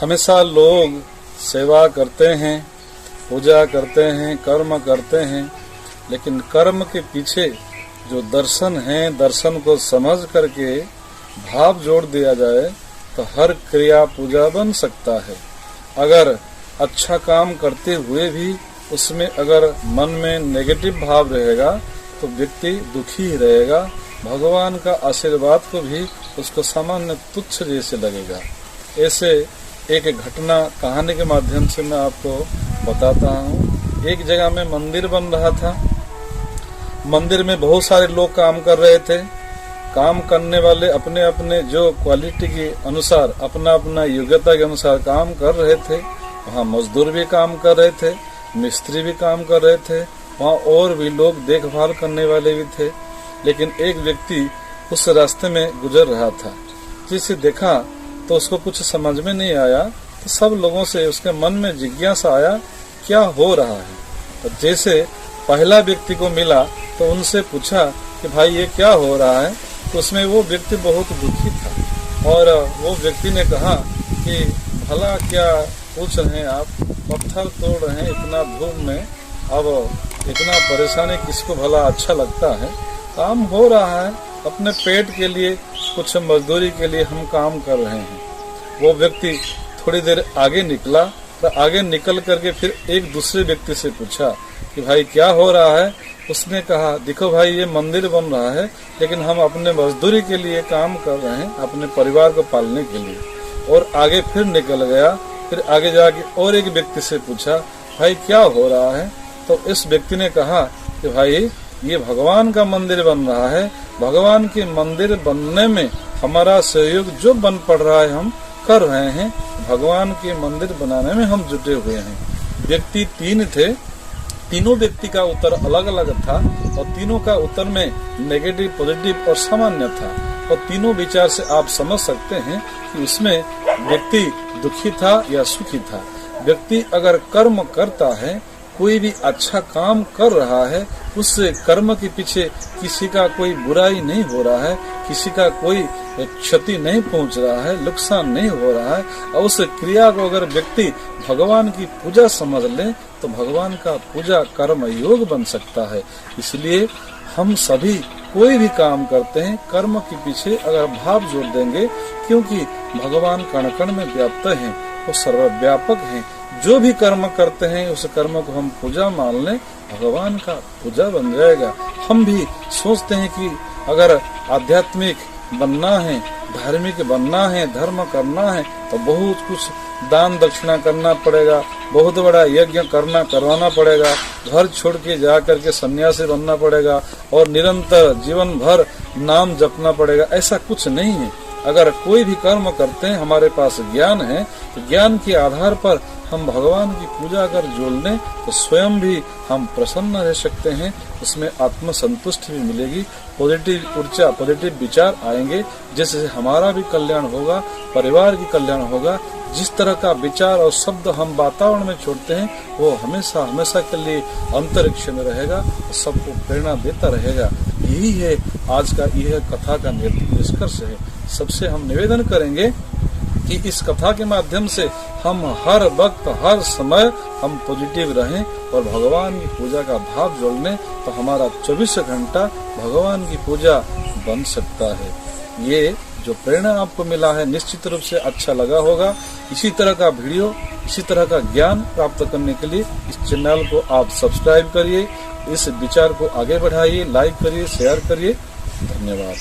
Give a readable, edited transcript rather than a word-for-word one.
हमेशा लोग सेवा करते हैं, पूजा करते हैं, कर्म करते हैं, लेकिन कर्म के पीछे जो दर्शन है, दर्शन को समझ करके भाव जोड़ दिया जाए तो हर क्रिया पूजा बन सकता है। अगर अच्छा काम करते हुए भी उसमें अगर मन में नेगेटिव भाव रहेगा तो व्यक्ति दुखी ही रहेगा, भगवान का आशीर्वाद को भी उसको सामान्य तुच्छ जैसे लगेगा। ऐसे एक घटना कहानी के माध्यम से मैं आपको बताता हूँ। एक जगह में मंदिर बन रहा था। मंदिर में बहुत सारे लोग काम कर रहे थे। काम करने वाले अपने अपने जो क्वालिटी के अनुसार, अपना अपना योग्यता के अनुसार काम कर रहे थे। वहाँ मजदूर भी काम कर रहे थे, मिस्त्री भी काम कर रहे थे, वहाँ और भी लोग देखभाल करने वाले भी थे। लेकिन एक व्यक्ति उस रास्ते में गुजर रहा था। जिसे देखा तो उसको कुछ समझ में नहीं आया, तो सब लोगों से उसके मन में जिज्ञासा आया क्या हो रहा है। तो जैसे पहला व्यक्ति को मिला तो उनसे पूछा कि भाई ये क्या हो रहा है। तो उसमें वो व्यक्ति बहुत दुखी था और वो व्यक्ति ने कहा कि भला क्या पूछ रहे हैं आप, पत्थर तोड़ रहे हैं इतना धूप में, अब इतना परेशानी किसको भला अच्छा लगता है। काम हो रहा है, अपने पेट के लिए, कुछ मजदूरी के लिए हम काम कर रहे हैं। वो व्यक्ति थोड़ी देर आगे निकला तो आगे निकल करके फिर एक दूसरे व्यक्ति से पूछा कि भाई क्या हो रहा है। उसने कहा देखो भाई ये मंदिर बन रहा है, लेकिन हम अपने मजदूरी के लिए काम कर रहे हैं, अपने परिवार को पालने के लिए। और आगे फिर निकल गया। फिर आगे जाके और एक व्यक्ति से पूछा भाई क्या हो रहा है। तो इस व्यक्ति ने कहा कि भाई ये भगवान का मंदिर बन रहा है, भगवान के मंदिर बनने में हमारा सहयोग जो बन पड़ रहा है हम कर रहे हैं, भगवान के मंदिर बनाने में हम जुटे हुए हैं। व्यक्ति तीन थे, तीनों व्यक्ति का उत्तर अलग अलग था और तीनों का उत्तर में नेगेटिव, पॉजिटिव और सामान्य था। और तीनों विचार से आप समझ सकते हैं कि उसमें व्यक्ति दुखी था या सुखी था। व्यक्ति अगर कर्म करता है, कोई भी अच्छा काम कर रहा है, उस कर्म के पीछे किसी का कोई बुराई नहीं हो रहा है, किसी का कोई क्षति नहीं पहुंच रहा है, नुकसान नहीं हो रहा है, और उस क्रिया को अगर व्यक्ति भगवान की पूजा समझ ले तो भगवान का पूजा कर्म योग बन सकता है। इसलिए हम सभी कोई भी काम करते हैं, कर्म के पीछे अगर भाव जोड़ देंगे, क्योंकि भगवान कण कण में व्याप्त हैं, वो सर्वव्यापक हैं। जो भी कर्म करते हैं उस कर्म को हम पूजा मान लें, भगवान का पूजा बन जाएगा। हम भी सोचते हैं कि अगर आध्यात्मिक बनना है, धार्मिक बनना है, धर्म करना है तो बहुत कुछ दान दक्षिणा करना पड़ेगा, बहुत बड़ा यज्ञ करवाना पड़ेगा, घर छोड़ के जा करके सन्यासी बनना पड़ेगा और निरंतर जीवन भर नाम जपना पड़ेगा। ऐसा कुछ नहीं है। अगर कोई भी कर्म करते हैं, हमारे पास ज्ञान है, तो ज्ञान के आधार पर हम भगवान की पूजा अगर जोड़ लें तो स्वयं भी हम प्रसन्न रह सकते हैं, उसमें आत्म संतुष्टि भी मिलेगी, पॉजिटिव ऊर्जा, पॉजिटिव विचार आएंगे, जिससे हमारा भी कल्याण होगा, परिवार की कल्याण होगा। जिस तरह का विचार और शब्द हम वातावरण में छोड़ते हैं वो हमेशा हमेशा के लिए अंतरिक्ष में रहेगा, सबको प्रेरणा देता रहेगा। यही है आज का यह कथा का निष्कर्ष है। सबसे हम निवेदन करेंगे कि इस कथा के माध्यम से हम हर वक्त, हर समय हम पॉजिटिव रहें और भगवान की पूजा का भाव जोड़ लें तो हमारा 24 घंटा भगवान की पूजा बन सकता है। ये जो प्रेरणा आपको मिला है निश्चित रूप से अच्छा लगा होगा। इसी तरह का वीडियो, इसी तरह का ज्ञान प्राप्त करने के लिए इस चैनल को आप सब्सक्राइब करिए, इस विचार को आगे बढ़ाइए, लाइक करिए, शेयर करिए। धन्यवाद।